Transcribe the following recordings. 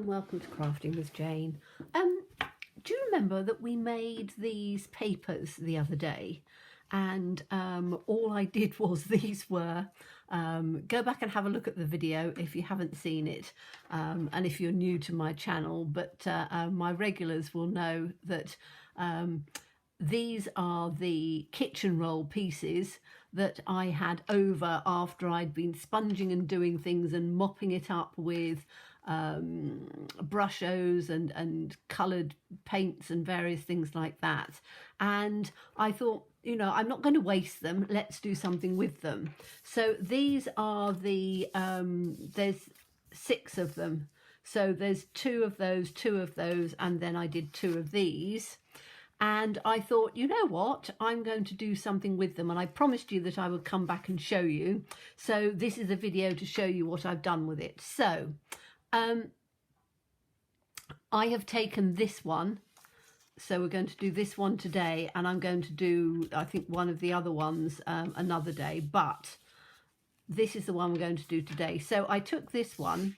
and welcome to Crafting with Jane. Do you remember that we made these papers the other day? And all I did was these were, go back and have a look at the video if you haven't seen it, and if you're new to my channel, but my regulars will know that these are the kitchen roll pieces that I had over after I'd been sponging and doing things and mopping it up with brushos and coloured paints and various things like that. And I thought, you know, I'm not going to waste them, let's do something with them. So these are the there's 6 of them, so there's 2 of those, and then I did 2 of these. And I thought, you know what, I'm going to do something with them, and I promised you that I would come back and show you. So this is a video to show you what I've done with it. So I have taken this one, so we're going to do this one today, and I'm going to do, I think, one of the other ones another day, but this is the one we're going to do today. So I took this one,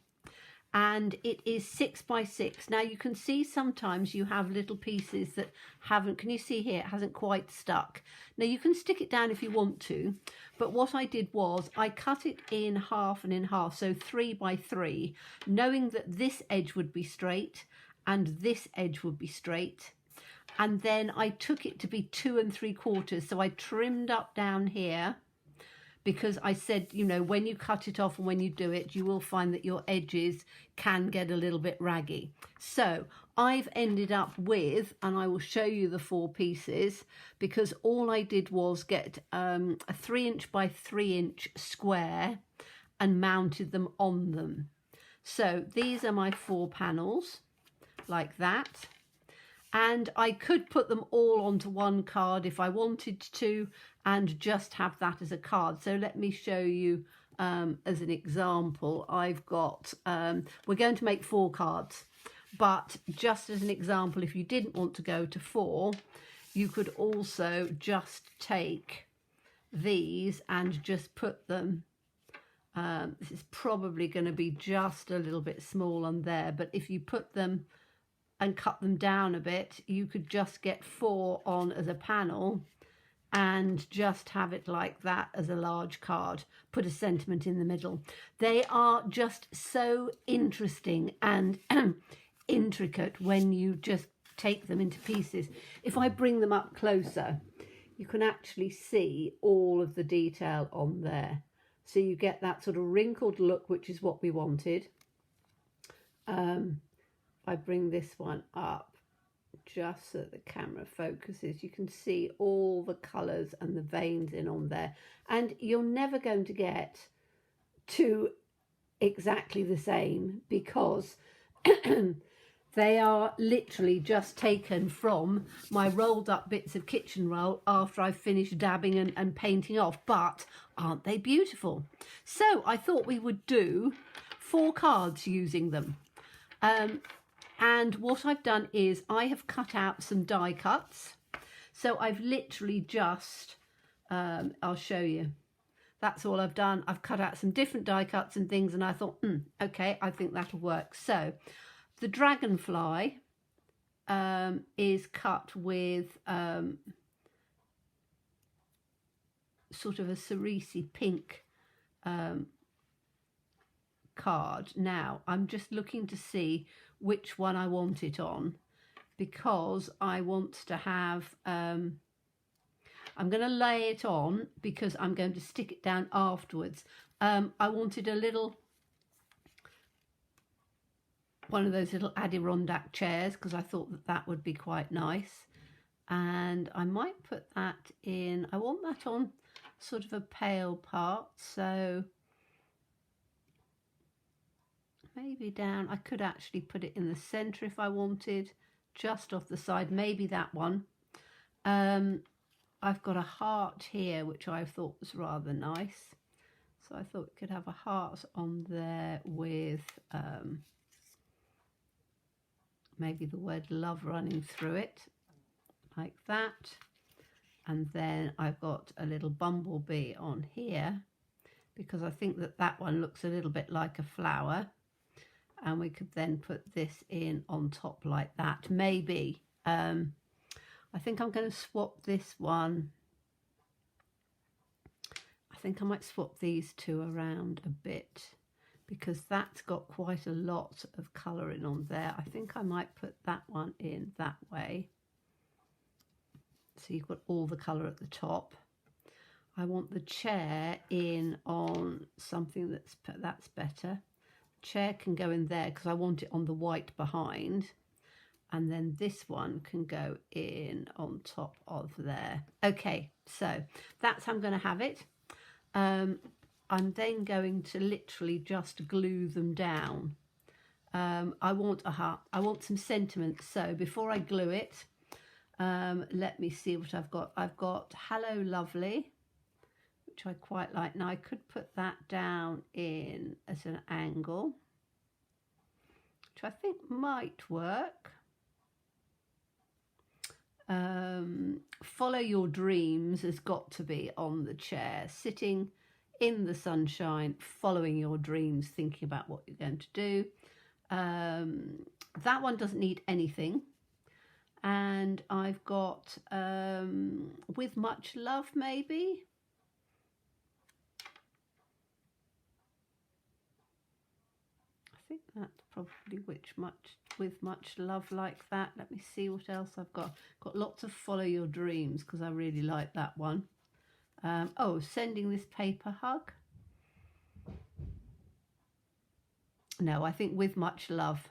and it is 6 by 6. Now you can see sometimes you have little pieces that haven't, can you see here, it hasn't quite stuck. Now you can stick it down if you want to, but what I did was I cut it in half and in half, so 3 by 3, knowing that this edge would be straight and this edge would be straight. And then I took it to be 2 3/4, so I trimmed up down here, because I said, you know, when you cut it off and when you do it, you will find that your edges can get a little bit raggy. So I've ended up with, and I will show you the 4 pieces, because all I did was get a 3" by 3" square and mounted them on them. So these are my 4 panels, like that. And I could put them all onto one card if I wanted to, and just have that as a card. So let me show you as an example. I've got, we're going to make 4 cards, but just as an example, if you didn't want to go to 4, you could also just take these and just put them, this is probably going to be just a little bit small on there, but if you put them and cut them down a bit, you could just get 4 on as a panel and just have it like that as a large card. Put a sentiment in the middle. They are just so interesting and intricate when you just take them into pieces. If I bring them up closer, you can actually see all of the detail on there. So you get that sort of wrinkled look, which is what we wanted. I bring this one up just so the camera focuses, you can see all the colours and the veins in on there, and you're never going to get 2 exactly the same, because they are literally just taken from my rolled up bits of kitchen roll after I've finished dabbing and painting off. But aren't they beautiful? So I thought we would do 4 cards using them. And what I've done is I have cut out some die cuts. So I've literally just, I'll show you. That's all I've done. I've cut out some different die cuts and things, and I thought, okay, I think that'll work. So the dragonfly is cut with sort of a cerise pink card. Now I'm just looking to see which one I want it on, because I want to have I'm going to lay it on because I'm going to stick it down afterwards. I wanted a little, one of those little Adirondack chairs, because I thought that that would be quite nice, and I might put that in, I want that on sort of a pale part, so maybe down, I could actually put it in the centre if I wanted, just off the side, maybe that one. I've got a heart here, which I thought was rather nice, so I thought we could have a heart on there with maybe the word love running through it, like that. And then I've got a little bumblebee on here, because I think that that one looks a little bit like a flower. and we could then put this in on top like that. Maybe I think I'm going to swap this one. I think I might swap these two around a bit, because that's got quite a lot of colouring on there. I think I might put that one in that way, so you've got all the colour at the top. I want the chair in on something that's better. Chair can go in there because I want it on the white behind, and then this one can go in on top of there. Okay, so that's how I'm going to have it. I'm then going to literally just glue them down. I want some sentiments, so before I glue it, let me see what I've got. I've got Hello Lovely, which I quite like. Now I could put that down in at an angle, which I think might work. Follow Your Dreams has got to be on the chair, sitting in the sunshine, following your dreams, thinking about what you're going to do. That one doesn't need anything. And I've got With Much Love, maybe. I think that's probably With Much Love, like that. Let me see what else I've got. Got lots of Follow Your Dreams because I really like that one. Oh, Sending This Paper Hug. No, I think With Much Love.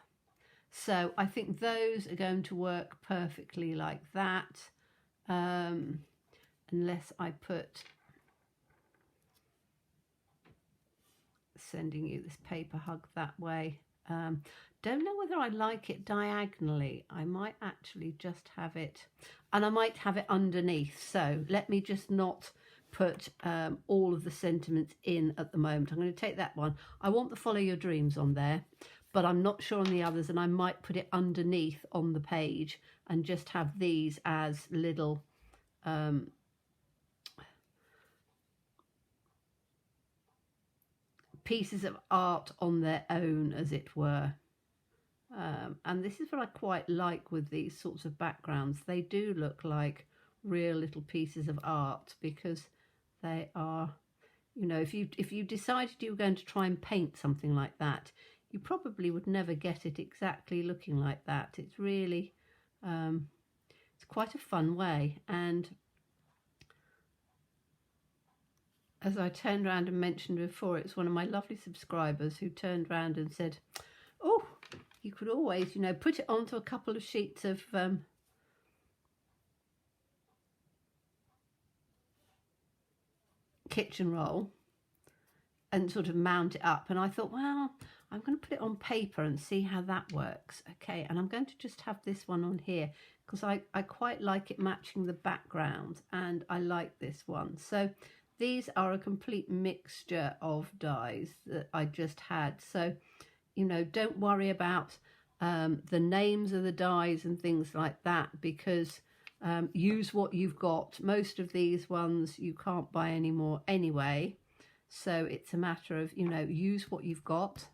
So I think those are going to work perfectly like that, unless I put Sending You This Paper Hug that way. Don't know whether I like it diagonally. I might actually just have it, and I might have it underneath. So let me just not put all of the sentiments in at the moment. I'm going to take that one. I want the Follow Your Dreams on there, but I'm not sure on the others, and I might put it underneath on the page and just have these as little pieces of art on their own, as it were. And this is what I quite like with these sorts of backgrounds. They do look like real little pieces of art, because they are, you know, if you decided you were going to try and paint something like that, you probably would never get it exactly looking like that. It's really, it's quite a fun way. And as I turned around and mentioned before, it's one of my lovely subscribers who turned around and said, oh, you could always, you know, put it onto a couple of sheets of kitchen roll and sort of mount it up. And I thought, well, I'm going to put it on paper and see how that works. Okay, and I'm going to just have this one on here because I quite like it matching the background, and I like this one. So these are a complete mixture of dyes that I just had. So, you know, don't worry about the names of the dyes and things like that, because use what you've got. Most of these ones you can't buy anymore anyway. So it's a matter of, you know, use what you've got.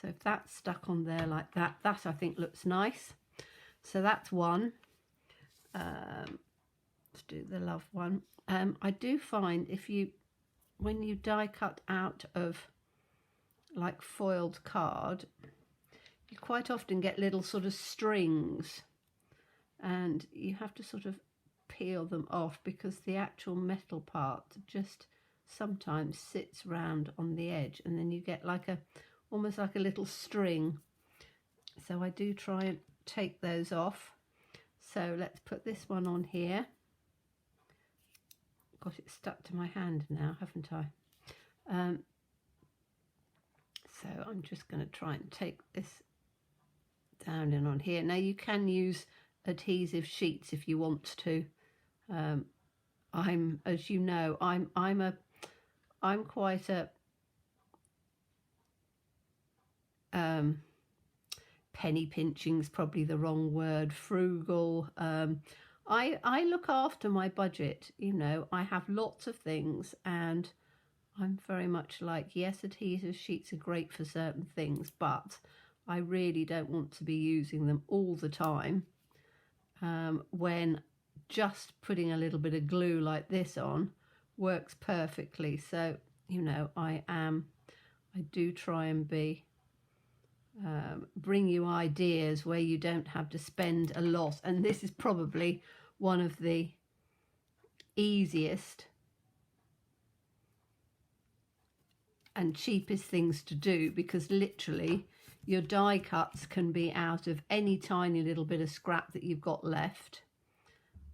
So if that's stuck on there like that, that I think looks nice. So that's one. Let's do the love one. I do find when you die cut out of like foiled card, you quite often get little sort of strings, and you have to sort of peel them off because the actual metal part just sometimes sits round on the edge, and then you get like almost like a little string. So I do try and take those off. So let's put this one on here. Got it stuck to my hand now, haven't I? So I'm just going to try and take this down and on here. Now you can use adhesive sheets if you want to. As you know, I'm quite a penny pinching's probably the wrong word, frugal. I look after my budget, you know. I have lots of things, and I'm very much like, yes, adhesive sheets are great for certain things, but I really don't want to be using them all the time, when just putting a little bit of glue like this on works perfectly. So, you know, I do try and bring you ideas where you don't have to spend a lot. And this is probably one of the easiest and cheapest things to do, because literally your die cuts can be out of any tiny little bit of scrap that you've got left.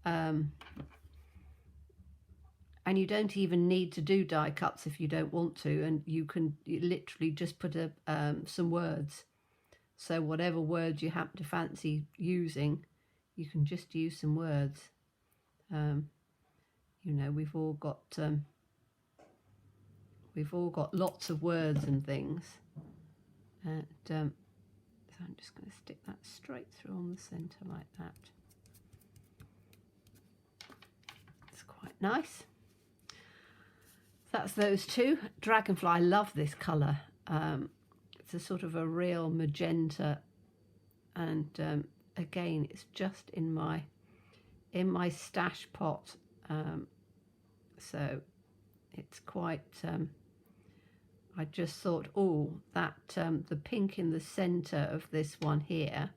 And you don't even need to do die cuts if you don't want to, and you can literally just put some words. So whatever words you happen to fancy using, you can just use some words. You know, we've all got lots of words and things. And so I'm just going to stick that straight through on the centre like that. It's quite nice. That's those two. Dragonfly, I love this colour. It's a sort of a real magenta, and again, it's just in my stash pot. So it's quite. I just thought, oh, that the pink in the centre of this one here,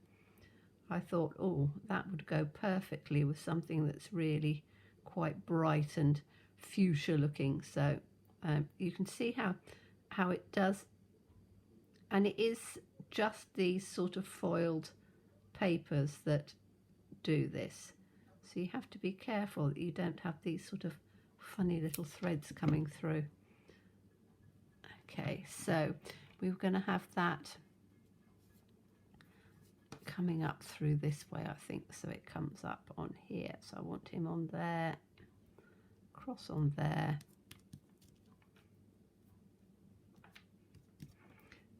I thought, oh, that would go perfectly with something that's really quite bright and fuchsia looking. So you can see how it does, and it is just these sort of foiled papers that do this, so you have to be careful that you don't have these sort of funny little threads coming through. Okay, so we're going to have that coming up through this way, I think, so it comes up on here. So I want him on there, cross on there,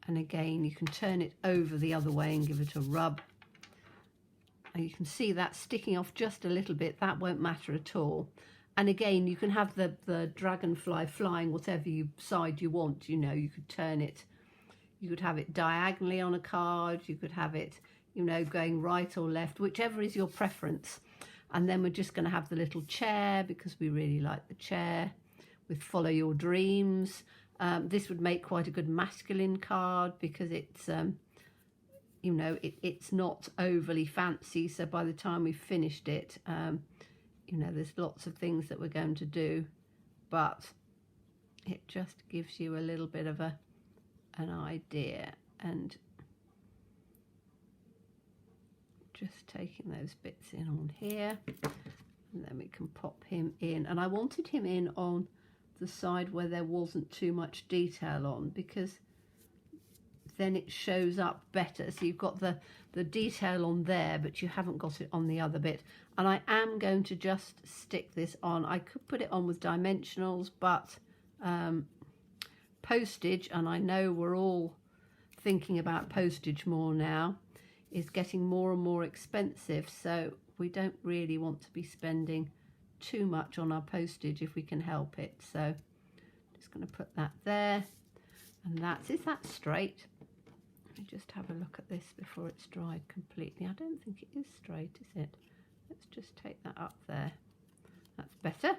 and again you can turn it over the other way and give it a rub, and you can see that sticking off just a little bit. That won't matter at all. And again, you can have the dragonfly flying whatever side you want. You know, you could turn it, you could have it diagonally on a card, you could have it, you know, going right or left, whichever is your preference. And then we're just going to have the little chair, because we really like the chair, with Follow Your Dreams. This would make quite a good masculine card, because it's, you know, it's not overly fancy. So by the time we've finished it, you know, there's lots of things that we're going to do, but it just gives you a little bit of an idea. And just taking those bits in on here, and then we can pop him in. And I wanted him in on the side where there wasn't too much detail on, because then it shows up better. So you've got the detail on there, but you haven't got it on the other bit. And I am going to just stick this on. I could put it on with dimensionals, but postage, and I know we're all thinking about postage more now, is getting more and more expensive. So we don't really want to be spending too much on our postage if we can help it. So just going to put that there. And is that straight? Let me just have a look at this before it's dried completely. I don't think it is straight, is it? Let's just take that up there. That's better.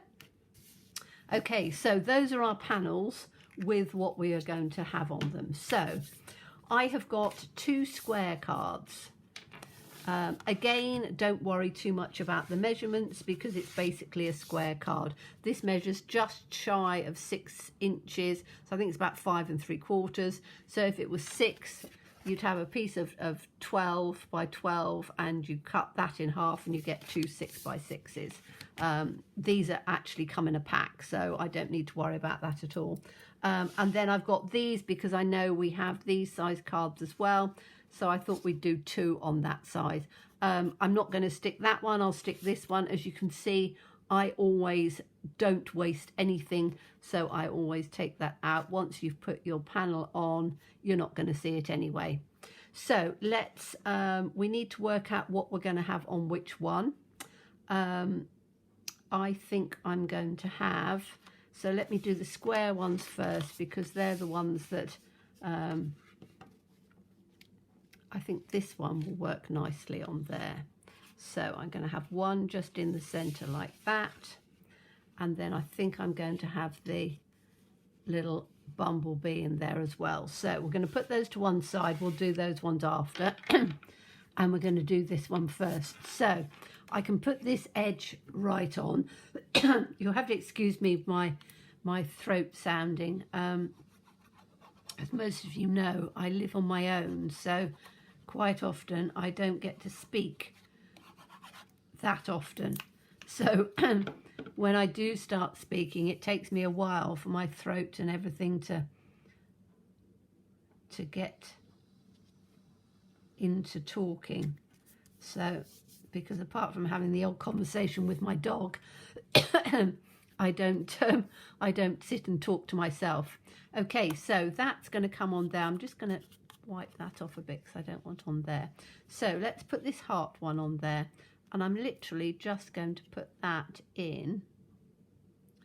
Okay, so those are our panels with what we are going to have on them. So I have got 2 square cards. Again, don't worry too much about the measurements, because it's basically a square card. This measures just shy of 6 inches, so I think it's about 5 3/4. So if it was 6, you'd have a piece of 12 by 12, and you cut that in half and you get 2 6 by 6s. These are actually come in a pack, so I don't need to worry about that at all. And then I've got these, because I know we have these size cards as well, so I thought we'd do 2 on that size. I'm not going to stick that one, I'll stick this one. As you can see, I always don't waste anything, so I always take that out. Once you've put your panel on, you're not going to see it anyway. So let's, we need to work out what we're going to have on which one. I think I'm going to have So let me do the square ones first, because they're the ones that I think this one will work nicely on there. So I'm going to have one just in the center like that, and then I think I'm going to have the little bumblebee in there as well. So we're going to put those to one side. We'll do those ones after. And we're going to do this one first. So I can put this edge right on. You'll have to excuse me, my throat sounding. As most of you know, I live on my own, so quite often I don't get to speak that often. So when I do start speaking, it takes me a while for my throat and everything to get into talking. So because apart from having the odd conversation with my dog, I don't sit and talk to myself. Okay, so that's going to come on there. I'm just going to wipe that off a bit because I don't want on there. So let's put this heart one on there, and I'm literally just going to put that in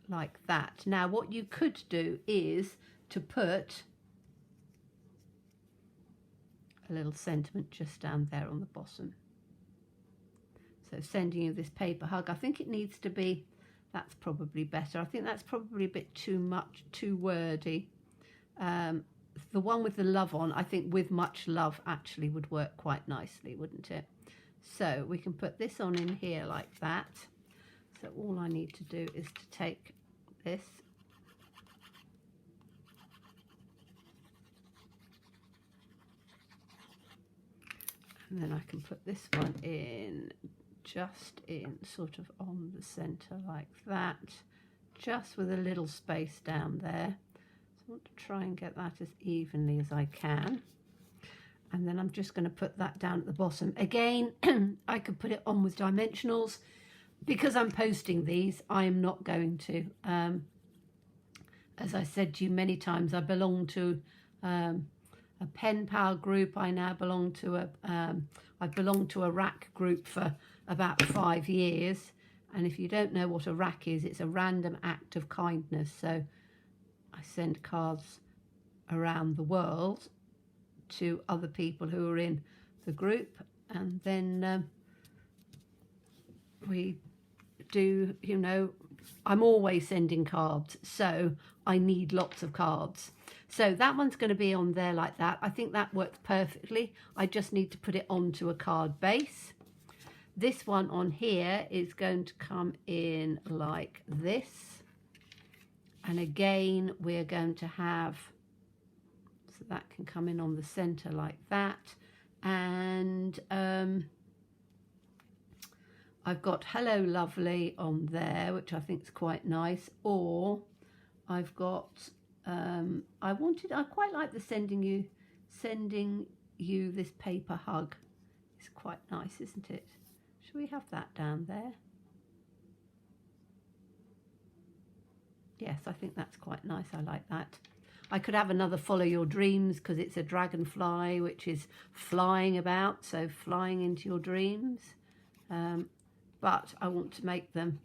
like that. Now what you could do is to put a little sentiment just down there on the bottom. So sending you this paper hug. I think it needs to be, that's probably better. I think that's probably a bit too much, too wordy. The one with the love on, I think with much love actually would work quite nicely, wouldn't it? So we can put this on in here like that. So all I need to do is to take this and then I can put this one in, just in sort of on the center like that, just with a little space down there. So I want to try and get that as evenly as I can. And then I'm just going to put that down at the bottom. Again, I could put it on with dimensionals. Because I'm posting these, I am not going to. As I said to you many times, I belong to a pen pal group. I now belong to I've belonged to a rack group for about 5 years. And if you don't know what a rack is, it's a random act of kindness. So I send cards around the world to other people who are in the group, and then we do, you know, I'm always sending cards, so I need lots of cards. So that one's going to be on there like that. I think that works perfectly. I just need to put it onto a card base. This one on here is going to come in like this, and again we're going to have, so that can come in on the center like that. And I've got Hello Lovely on there, which I think is quite nice. Or I've got, I quite like the sending you this paper hug. It's quite nice, isn't it? Should we have that down there? Yes, I think that's quite nice. I like that. I could have another Follow Your Dreams, because it's a dragonfly which is flying about, so flying into your dreams. But I want to make them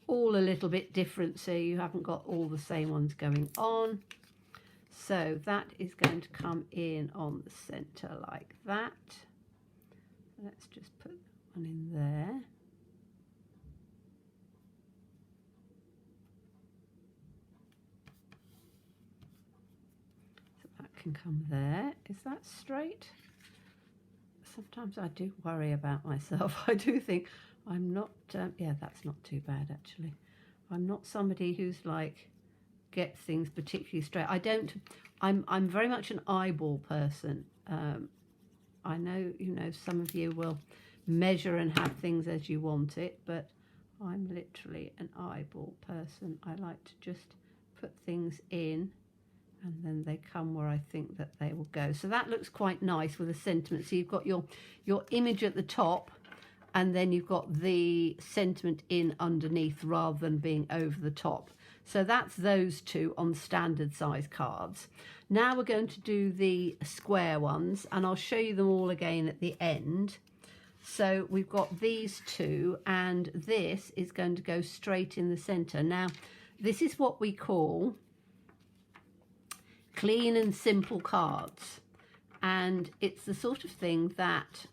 all a little bit different, so you haven't got all the same ones going on. So that is going to come in on the center like that. Let's just put one in there. Can come there. Is that straight? Sometimes I do worry about myself. I do think I'm not, yeah, that's not too bad actually. I'm not somebody who's like, gets things particularly straight. I'm very much an eyeball person. I know, you know, some of you will measure and have things as you want it, but I'm literally an eyeball person. I like to just put things in, and then they come where I think that they will go. So that looks quite nice with a sentiment. So you've got your image at the top, and then you've got the sentiment in underneath rather than being over the top. So that's those two on standard size cards. Now we're going to do the square ones, and I'll show you them all again at the end. So we've got these two, and this is going to go straight in the center. Now, This is what we call clean and simple cards, and it's the sort of thing that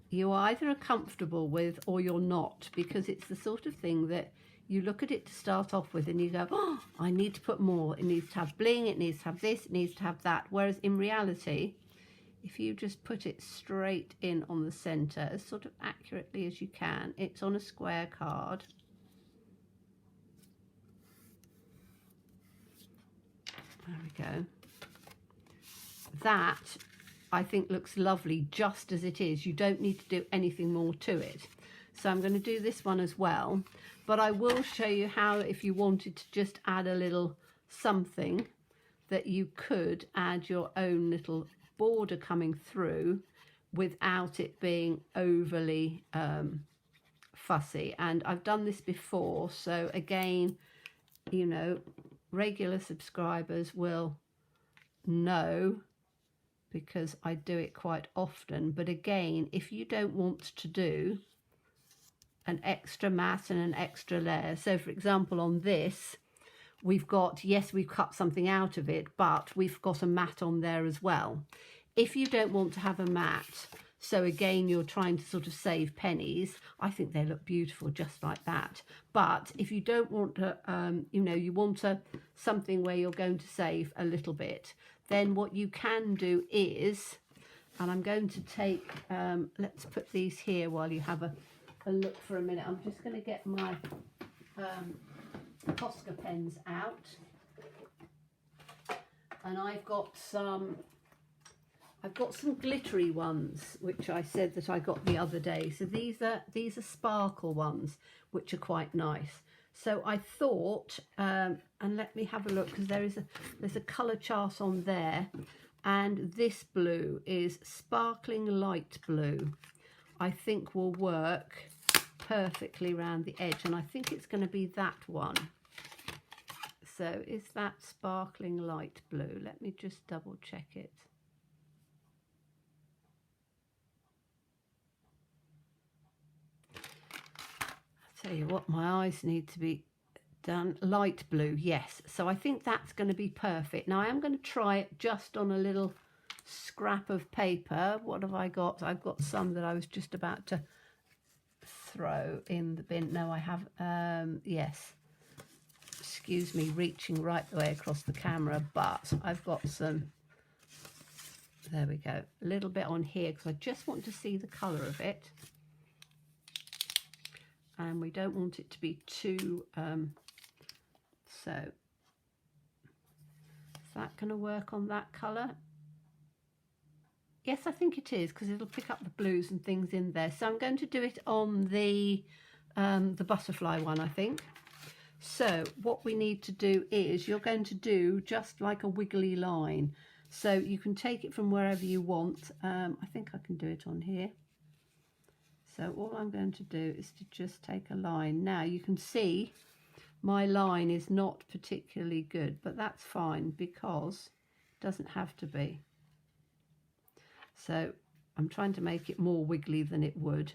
you either are comfortable with or you're not, because it's the sort of thing that you look at it to start off with and you go, oh, I need to put more. It needs to have bling, it needs to have this, it needs to have that. Whereas in reality, if you just put it straight in on the centre as sort of accurately as you can, it's on a square card. There we go. That, I think, looks lovely just as it is. You don't need to do anything more to it. So I'm going to do this one as well. But I will show you how, if you wanted to just add a little something, that you could add your own little border coming through without it being overly fussy. And I've done this before, so again, you know, regular subscribers will know because I do it quite often. But again, if you don't want to do an extra mat and an extra layer, so for example on this we've got, yes, we've cut something out of it, but we've got a mat on there as well. If you don't want to have a mat, so again you're trying to sort of save pennies, I think they look beautiful just like that. But if you don't want to, you know, you want something where you're going to save a little bit, then what you can do is, and I'm going to take, let's put these here while you have a look for a minute. I'm just going to get my Posca pens out, and I've got some glittery ones which I said that I got the other day. So these are sparkle ones which are quite nice. So I thought, and let me have a look, because there's a colour chart on there, and this blue is sparkling light blue. I think will work perfectly around the edge, and I think it's going to be that one. So is that sparkling light blue? Let me just double check it. I'll tell you what, my eyes need to be done. Light blue, yes. So I think that's going to be perfect. Now I am going to try it just on a little scrap of paper. What have I got? I've got some that I was just about to throw in the bin. No, I have, yes, excuse me reaching right the way across the camera, but I've got some, there we go, a little bit on here because I just want to see the colour of it, and we don't want it to be too, so is that going to work on that colour? Yes, I think it is, because it'll pick up the blues and things in there. So I'm going to do it on the butterfly one, I think. So what we need to do is, you're going to do just like a wiggly line. So you can take it from wherever you want. I think I can do it on here. So all I'm going to do is to just take a line. Now you can see my line is not particularly good, but that's fine because it doesn't have to be. So I'm trying to make it more wiggly than it would.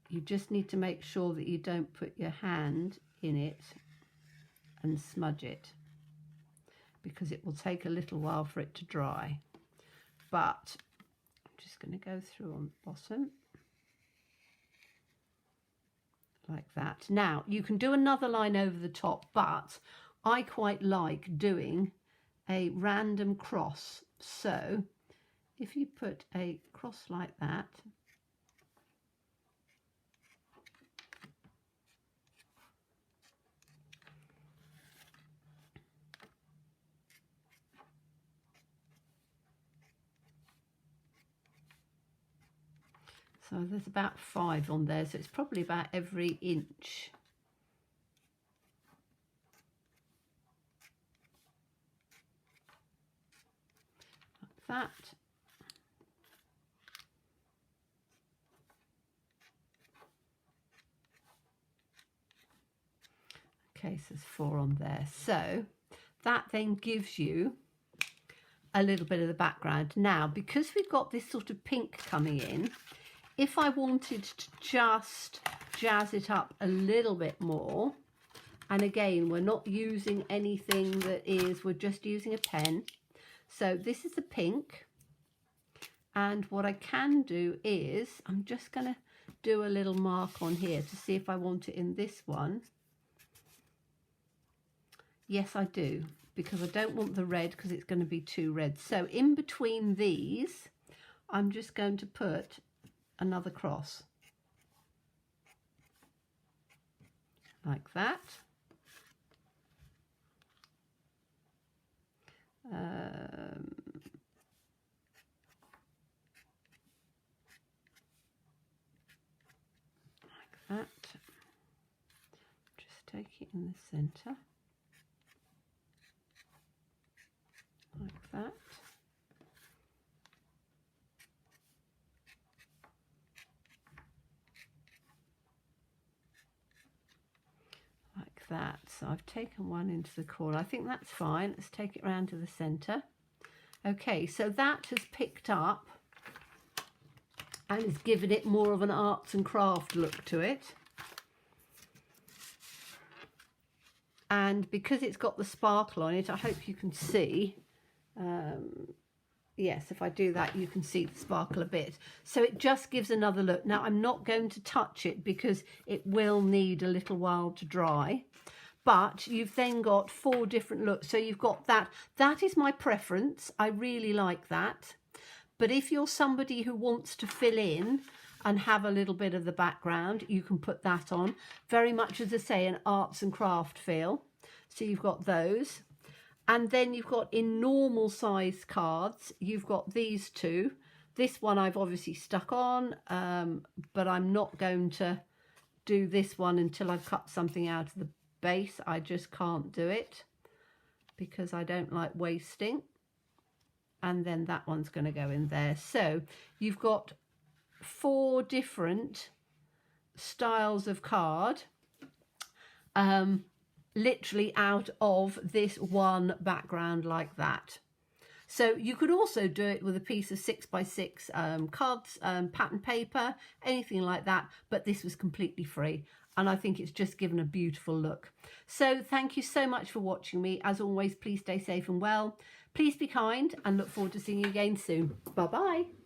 You just need to make sure that you don't put your hand in it and smudge it, because it will take a little while for it to dry. But I'm just going to go through on the bottom like that. Now you can do another line over the top, but I quite like doing a random cross. So if you put a cross like that, so there's about 5 on there, so it's probably about every inch. Like that. Okay, so there's 4 on there. So that then gives you a little bit of the background. Now, because we've got this sort of pink coming in, if I wanted to just jazz it up a little bit more, and again, we're not using anything we're just using a pen. So this is the pink. And what I can do is, I'm just going to do a little mark on here to see if I want it in this one. Yes, I do, because I don't want the red because it's going to be too red. So in between these, I'm just going to put another cross. Like that. Like that. Just take it in the centre. Like that. Like that. So I've taken one into the corner. I think that's fine. Let's take it round to the centre. Okay, so that has picked up and has given it more of an arts and craft look to it. And because it's got the sparkle on it, I hope you can see. Yes, if I do that, you can see the sparkle a bit. So it just gives another look. Now, I'm not going to touch it because it will need a little while to dry. But you've then got 4 different looks. So you've got that. That is my preference. I really like that. But if you're somebody who wants to fill in and have a little bit of the background, you can put that on. Very much, as I say, an arts and craft feel. So you've got those. And then you've got, in normal size cards, you've got these 2. This one I've obviously stuck on, but I'm not going to do this one until I've cut something out of the base. I just can't do it because I don't like wasting. And then that one's going to go in there. So you've got 4 different styles of card, literally out of this one background like that. So you could also do it with a piece of 6x6 cards, pattern paper, anything like that, but this was completely free. And I think it's just given a beautiful look. So thank you so much for watching me. As always, please stay safe and well. Please be kind and look forward to seeing you again soon. Bye-bye.